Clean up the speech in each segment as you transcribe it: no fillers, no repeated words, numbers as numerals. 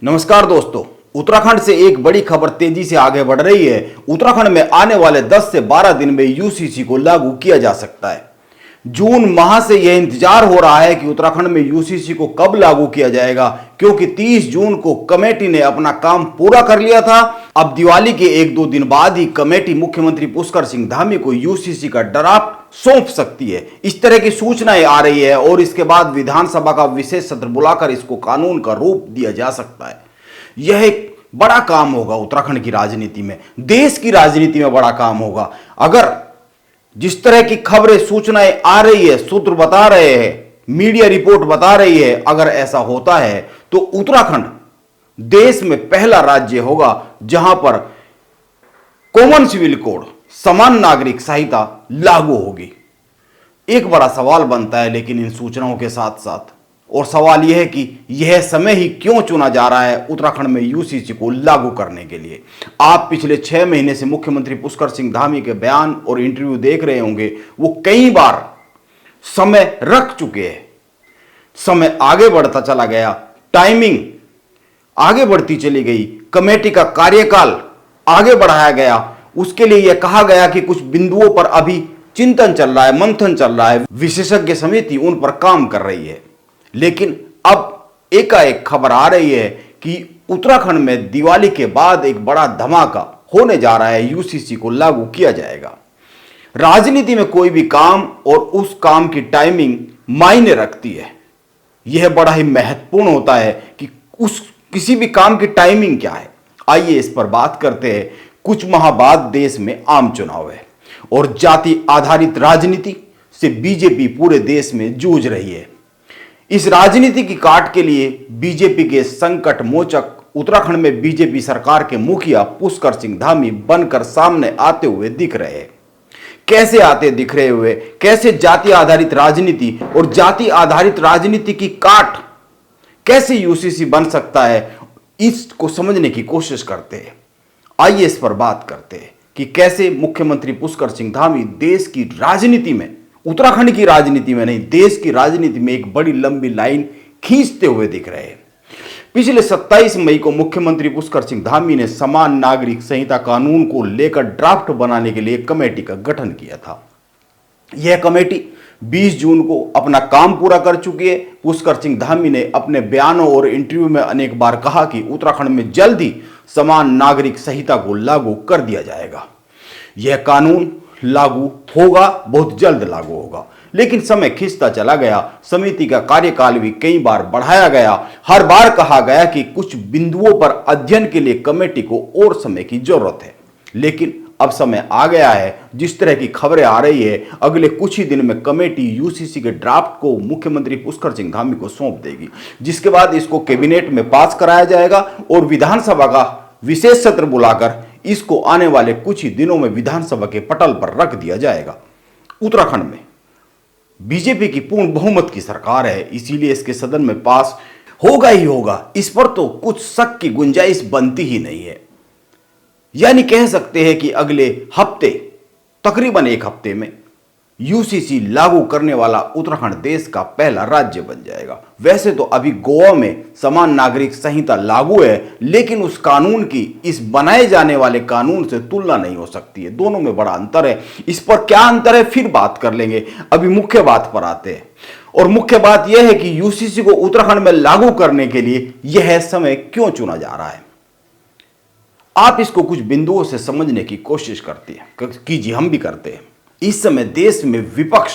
नमस्कार दोस्तों, उत्तराखंड से एक बड़ी खबर तेजी से आगे बढ़ रही है। उत्तराखंड में आने वाले 10 से 12 दिन में यूसीसी को लागू किया जा सकता है। जून माह से यह इंतजार हो रहा है कि उत्तराखंड में यूसीसी को कब लागू किया जाएगा, क्योंकि 30 जून को कमेटी ने अपना काम पूरा कर लिया था। अब दिवाली के 1-2 दिन बाद ही कमेटी मुख्यमंत्री पुष्कर सिंह धामी को यूसीसी का ड्राफ्ट सौंप सकती है। इस तरह की सूचनाएं आ रही है और इसके बाद विधानसभा का विशेष सत्र बुलाकर इसको कानून का रूप दिया जा सकता है। यह एक बड़ा काम होगा उत्तराखंड की राजनीति में, देश की राजनीति में बड़ा काम होगा। अगर जिस तरह की खबरें सूचनाएं आ रही है, सूत्र बता रहे हैं, मीडिया रिपोर्ट बता रही है, अगर ऐसा होता है तो उत्तराखंड देश में पहला राज्य होगा जहां पर कॉमन सिविल कोड, समान नागरिक संहिता लागू होगी। एक बड़ा सवाल बनता है लेकिन इन सूचनाओं के साथ साथ, और सवाल यह है कि यह समय ही क्यों चुना जा रहा है उत्तराखंड में यूसीसी को लागू करने के लिए। आप पिछले 6 महीने से मुख्यमंत्री पुष्कर सिंह धामी के बयान और इंटरव्यू देख रहे होंगे। वो कई बार समय रख चुके हैं, समय आगे बढ़ता चला गया, टाइमिंग आगे बढ़ती चली गई, कमेटी का कार्यकाल आगे बढ़ाया गया। उसके लिए यह कहा गया कि कुछ बिंदुओं पर अभी चिंतन चल रहा है, मंथन चल रहा है, विशेषज्ञ समिति उन पर काम कर रही है। लेकिन अब एकाएक खबर आ रही है कि उत्तराखंड में दिवाली के बाद एक बड़ा धमाका होने जा रहा है, यूसीसी को लागू किया जाएगा। राजनीति में कोई भी काम और उस काम की टाइमिंग मायने रखती है। यह बड़ा ही महत्वपूर्ण होता है कि उस किसी भी काम की टाइमिंग क्या है। आइए इस पर बात करते हैं। कुछ माह बाद देश में आम चुनाव है और जाति आधारित राजनीति से बीजेपी पूरे देश में जूझ रही है। इस राजनीति की काट के लिए बीजेपी के संकट मोचक उत्तराखंड में बीजेपी सरकार के मुखिया पुष्कर सिंह धामी बनकर सामने आते हुए दिख रहे हैं। कैसे आते दिख रहे हुए, कैसे जाति आधारित राजनीति और जाति आधारित राजनीति की काट कैसे यूसीसी बन सकता है, इसको समझने की कोशिश करते हैं। आइए इस पर बात करते हैं कि कैसे मुख्यमंत्री पुष्कर सिंह धामी देश की राजनीति में, उत्तराखंड की राजनीति में नहीं, देश की राजनीति में एक बड़ी लंबी लाइन खींचते हुए दिख रहे हैं। पिछले 27 मई को मुख्यमंत्री पुष्कर सिंह धामी ने समान नागरिक संहिता कानून को लेकर ड्राफ्ट बनाने के लिए कमेटी का गठन किया था। यह कमेटी 20 जून को अपना काम पूरा कर चुकी है। पुष्कर सिंह धामी ने अपने बयानों और इंटरव्यू में अनेक बार कहा कि उत्तराखंड में जल्द ही समान नागरिक संहिता को लागू कर दिया जाएगा। यह कानून लागू होगा, बहुत जल्द लागू होगा। लेकिन समय खिंचता चला गया, समिति का कार्यकाल भी कई बार बढ़ाया गया। हर बार कहा गया कि कुछ बिंदुओं पर अध्ययन के लिए कमेटी को और समय की जरूरत है। लेकिन अब समय आ गया है। जिस तरह की खबरें आ रही है, अगले कुछ ही दिन में कमेटी यूसीसी के ड्राफ्ट को मुख्यमंत्री पुष्कर सिंह धामी को सौंप देगी, जिसके बाद इसको कैबिनेट में पास कराया जाएगा और विधानसभा का विशेष सत्र बुलाकर इसको आने वाले कुछ ही दिनों में विधानसभा के पटल पर रख दिया जाएगा। उत्तराखंड में बीजेपी की पूर्ण बहुमत की सरकार है, इसीलिए इसके सदन में पास होगा ही होगा। इस पर तो कुछ शक की गुंजाइश बनती ही नहीं है। यानी कह सकते हैं कि अगले हफ्ते, तकरीबन एक हफ्ते में यूसीसी लागू करने वाला उत्तराखंड देश का पहला राज्य बन जाएगा। वैसे तो अभी गोवा में समान नागरिक संहिता लागू है, लेकिन उस कानून की इस बनाए जाने वाले कानून से तुलना नहीं हो सकती है। दोनों में बड़ा अंतर है। इस पर क्या अंतर है फिर बात कर लेंगे। अभी मुख्य बात पर आते हैं, और मुख्य बात यह है कि यूसीसी को उत्तराखंड में लागू करने के लिए यह समय क्यों चुना जा रहा है। आप इसको कुछ बिंदुओं से समझने की कोशिश करते हैं, कीजिए, हम भी करते हैं। इस समय देश में विपक्ष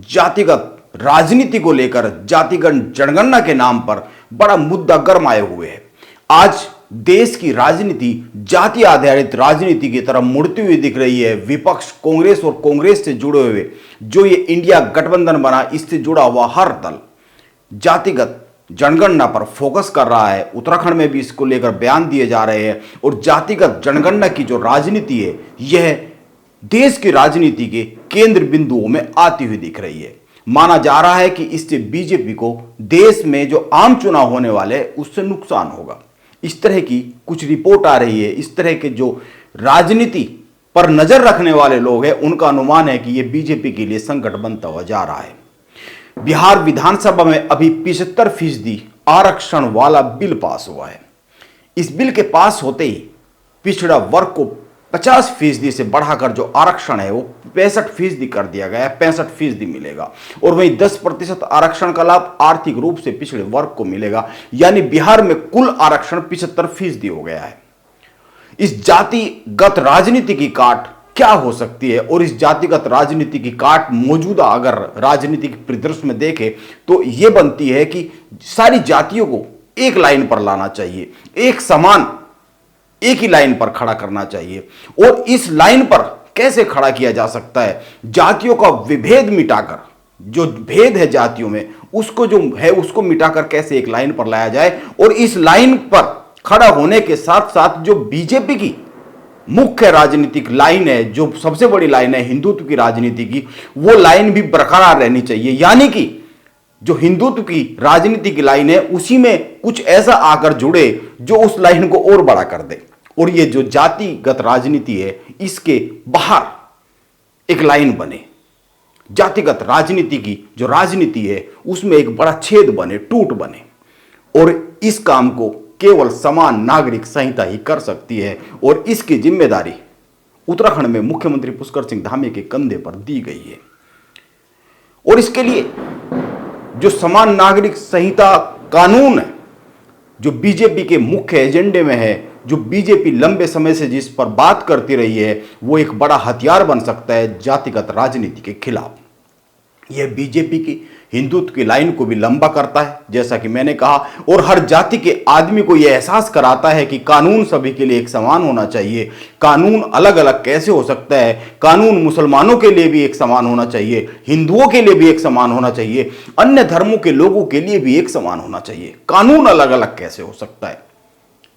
जातिगत राजनीति को लेकर जातिगत जनगणना के नाम पर बड़ा मुद्दा गरमाए हुए है। आज देश की राजनीति जाति आधारित राजनीति की तरफ मुड़ती हुई दिख रही है। विपक्ष कांग्रेस और कांग्रेस से जुड़े हुए जो ये इंडिया गठबंधन बना, इससे जुड़ा हुआ हर दल जातिगत जनगणना पर फोकस कर रहा है। उत्तराखंड में भी इसको लेकर बयान दिए जा रहे हैं और जातिगत जनगणना की जो राजनीति है, यह देश की राजनीति के केंद्र बिंदुओं में आती हुई दिख रही है। माना जा रहा है कि इससे बीजेपी को देश में जो आम चुनाव होने वाले हैं उससे नुकसान होगा। इस तरह की कुछ रिपोर्ट आ रही है। इस तरह के जो राजनीति पर नजर रखने वाले लोग हैं, उनका अनुमान है कि यह बीजेपी के लिए संकट बनता हुआ जा रहा है। बिहार विधानसभा में अभी 75% आरक्षण वाला बिल पास हुआ है। इस बिल के पास होते ही पिछड़ा वर्ग को 50% से बढ़ाकर जो आरक्षण है वो 65% कर दिया गया है, 65% मिलेगा। और वहीं 10% आरक्षण का लाभ आर्थिक रूप से पिछड़े वर्ग को मिलेगा, यानी बिहार में कुल आरक्षण 75% हो गया है। इस जातिगत राजनीति की काट क्या हो सकती है, और इस जातिगत राजनीति की काट मौजूदा अगर राजनीतिक परिदृश्य में देखें तो यह बनती है कि सारी जातियों को एक लाइन पर लाना चाहिए, एक समान एक ही लाइन पर खड़ा करना चाहिए। और इस लाइन पर कैसे खड़ा किया जा सकता है? जातियों का विभेद मिटाकर, जो भेद है जातियों में उसको जो है उसको मिटाकर कैसे एक लाइन पर लाया जाए। और इस लाइन पर खड़ा होने के साथ साथ जो बीजेपी की मुख्य राजनीतिक लाइन है, जो सबसे बड़ी लाइन है हिंदुत्व की राजनीति की, वो लाइन भी बरकरार रहनी चाहिए। यानी कि जो हिंदुत्व की राजनीति की लाइन है उसी में कुछ ऐसा आकर जुड़े जो उस लाइन को और बड़ा कर दे। और ये जो जातिगत राजनीति है इसके बाहर एक लाइन बने, जातिगत राजनीति की जो राजनीति है उसमें एक बड़ा छेद बने, टूट बने। और इस काम को केवल समान नागरिक संहिता ही कर सकती है, और इसकी जिम्मेदारी उत्तराखंड में मुख्यमंत्री पुष्कर सिंह धामी के कंधे पर दी गई है। और इसके लिए जो समान नागरिक संहिता कानून है, जो बीजेपी के मुख्य एजेंडे में है, जो बीजेपी लंबे समय से जिस पर बात करती रही है, वो एक बड़ा हथियार बन सकता है जातिगत राजनीति के खिलाफ। यह बीजेपी की हिंदुत्व की लाइन को भी लंबा करता है, जैसा कि मैंने कहा, और हर जाति के आदमी को यह एहसास कराता है कि कानून सभी के लिए एक समान होना चाहिए। कानून अलग अलग कैसे हो सकता है? कानून मुसलमानों के लिए भी एक समान होना चाहिए, हिंदुओं के लिए भी एक समान होना चाहिए, अन्य धर्मों के लोगों के लिए भी एक समान होना चाहिए। कानून अलग अलग कैसे हो सकता है?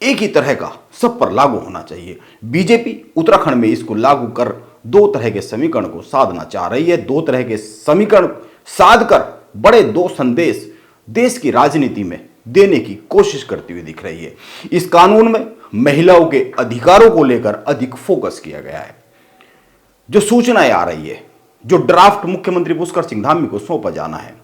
एक ही तरह का सब पर लागू होना चाहिए। बीजेपी उत्तराखंड में इसको लागू कर दो तरह के समीकरण को साधना चाह रही है। दो तरह के समीकरण साधकर बड़े दो संदेश देश की राजनीति में देने की कोशिश करती हुई दिख रही है। इस कानून में महिलाओं के अधिकारों को लेकर अधिक फोकस किया गया है। जो सूचनाएं आ रही है, जो ड्राफ्ट मुख्यमंत्री पुष्कर सिंह धामी को सौंपा जाना है,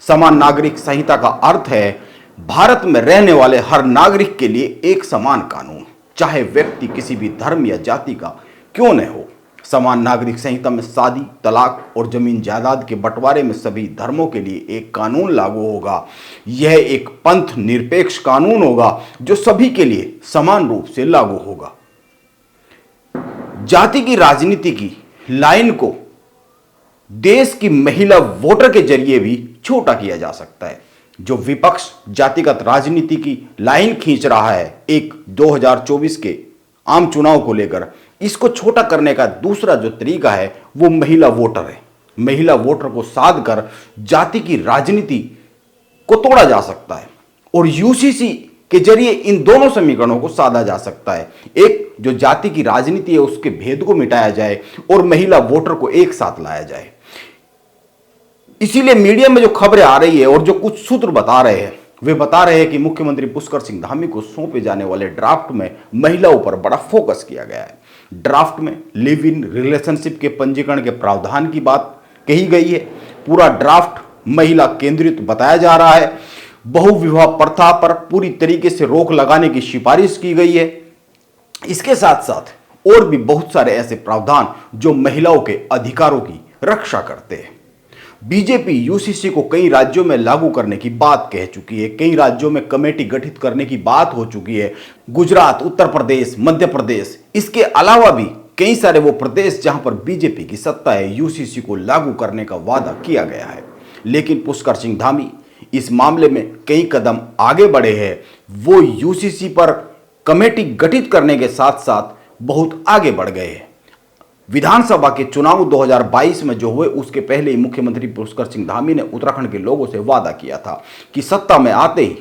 समान नागरिक संहिता का अर्थ है भारत में रहने वाले हर नागरिक के लिए एक समान कानून, चाहे व्यक्ति किसी भी धर्म या जाति का क्यों न हो। समान नागरिक संहिता में शादी, तलाक और जमीन जायदाद के बंटवारे में सभी धर्मों के लिए एक कानून लागू होगा। यह एक पंथ निरपेक्ष कानून होगा जो सभी के लिए समान रूप से लागू होगा। जाति की राजनीति की लाइन को देश की महिला वोटर के जरिए भी छोटा किया जा सकता है। जो विपक्ष जातिगत राजनीति की लाइन खींच रहा है एक 2024 के आम चुनाव को लेकर, इसको छोटा करने का दूसरा जो तरीका है वो महिला वोटर है। महिला वोटर को साध कर जाति की राजनीति को तोड़ा जा सकता है, और यूसीसी के जरिए इन दोनों समीकरणों को साधा जा सकता है। एक जो जाति की राजनीति है उसके भेद को मिटाया जाए और महिला वोटर को एक साथ लाया जाए। इसीलिए मीडिया में जो खबरें आ रही है और जो कुछ सूत्र बता रहे हैं, वे बता रहे हैं कि मुख्यमंत्री पुष्कर सिंह धामी को सौंपे जाने वाले ड्राफ्ट में महिलाओं पर बड़ा फोकस किया गया है। ड्राफ्ट में लिव इन रिलेशनशिप के पंजीकरण के प्रावधान की बात कही गई है। पूरा ड्राफ्ट महिला केंद्रित बताया जा रहा है। बहुविवाह प्रथा पर पूरी तरीके से रोक लगाने की सिफारिश की गई है। इसके साथ साथ और भी बहुत सारे ऐसे प्रावधान जो महिलाओं के अधिकारों की रक्षा करते हैं। बीजेपी यूसीसी को कई राज्यों में लागू करने की बात कह चुकी है। कई राज्यों में कमेटी गठित करने की बात हो चुकी है। गुजरात, उत्तर प्रदेश, मध्य प्रदेश, इसके अलावा भी कई सारे वो प्रदेश जहां पर बीजेपी की सत्ता है, यूसीसी को लागू करने का वादा किया गया है। लेकिन पुष्कर सिंह धामी इस मामले में कई कदम आगे बढ़े हैं। वो यूसीसी पर कमेटी गठित करने के साथ साथ बहुत आगे बढ़ गए हैं। विधानसभा के चुनाव 2022 में जो हुए उसके पहले ही मुख्यमंत्री पुष्कर सिंह धामी ने उत्तराखंड के लोगों से वादा किया था कि सत्ता में आते ही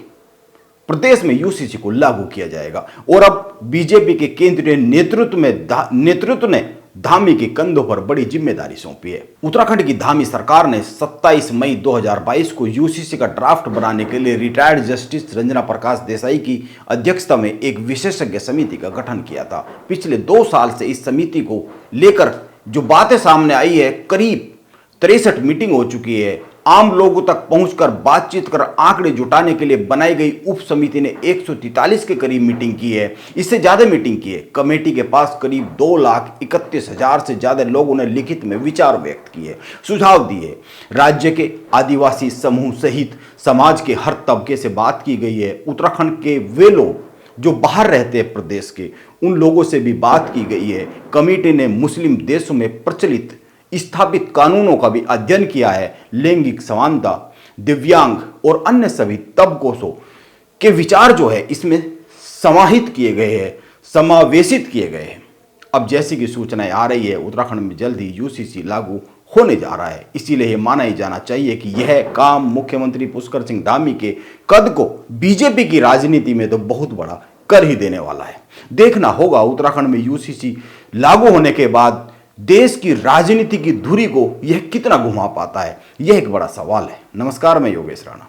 प्रदेश में यूसीसी को लागू किया जाएगा। और अब बीजेपी के केंद्रीय नेतृत्व ने धामी के कंधों पर बड़ी जिम्मेदारी सौंपी है। उत्तराखंड की धामी सरकार ने 27 मई 2022 को यूसीसी का ड्राफ्ट बनाने के लिए रिटायर्ड जस्टिस रंजना प्रकाश देसाई की अध्यक्षता में एक विशेषज्ञ समिति का गठन किया था। पिछले 2 साल से इस समिति को लेकर जो बातें सामने आई है, करीब 63 मीटिंग हो चुकी है। आम लोगों तक पहुंचकर बातचीत कर आंकड़े जुटाने के लिए बनाई गई उप समिति ने 143 के करीब मीटिंग की है, इससे ज्यादा मीटिंग की है। कमेटी के पास करीब 2,31,000 से ज्यादा लोगों ने लिखित में विचार व्यक्त किए, सुझाव दिए। राज्य के आदिवासी समूह सहित समाज के हर तबके से बात की गई है। उत्तराखंड के वे लोग जो बाहर रहते हैं प्रदेश के, उन लोगों से भी बात की गई है। कमेटी ने मुस्लिम देशों में प्रचलित स्थापित कानूनों का भी अध्ययन किया है। लैंगिक समानता, दिव्यांग और अन्य सभी तबकों के विचार जो है इसमें समाहित किए गए हैं, समावेशित किए गए हैं। अब जैसी की सूचनाएं आ रही है, उत्तराखंड में जल्द ही यूसीसी लागू होने जा रहा है। इसीलिए यह माना ही जाना चाहिए कि यह काम मुख्यमंत्री पुष्कर सिंह धामी के कद को बीजेपी की राजनीति में तो बहुत बड़ा कर ही देने वाला है। देखना होगा उत्तराखंड में यूसीसी लागू होने के बाद देश की राजनीति की धुरी को यह कितना घुमा पाता है। यह एक बड़ा सवाल है। नमस्कार, मैं योगेश राणा।